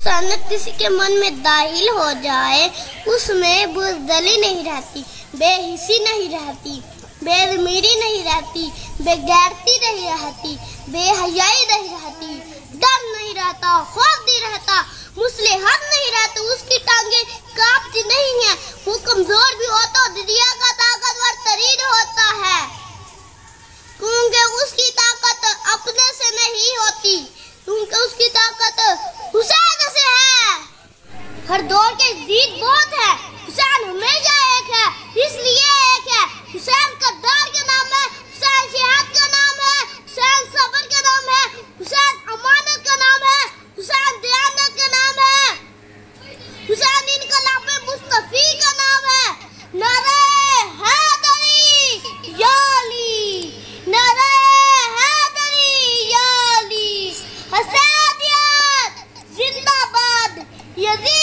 अचानक किसी के मन में दाखिल हो जाए, उसमें बुज़दिली नहीं रहती, बेहिसी नहीं रहती, बेज़मीरी नहीं रहती, बेगैरती नहीं रहती, बेहयाई नहीं रहती, डर नहीं रहता, खौफ नहीं रहता, मुसलिहत नहीं रहती, उसकी टांगे कांपती नहीं है, वो कमजोर भी होता दुनिया का ताकतवर तरीन होता है, क्योंकि उसकी ताकत अपने से नहीं होती, क्योंकि उसकी ताकत हुसैन से है। हर दौर के जीत बहुत है, हुसैन हमेशा एक है, इसलिए एक है। हुसैन कद्दार का नाम है, हुसैन जिहाद का नाम है, हुसैन सब्र का नाम है, हुसैन अमानत का नाम है, हुसैन दयानत का नाम है, हुसैन इनकलाब मुस्तफी का नाम है। नारे हैदरी या अली, नारे हैदरी या अली, हुसैनियत जिंदाबाद, यजीद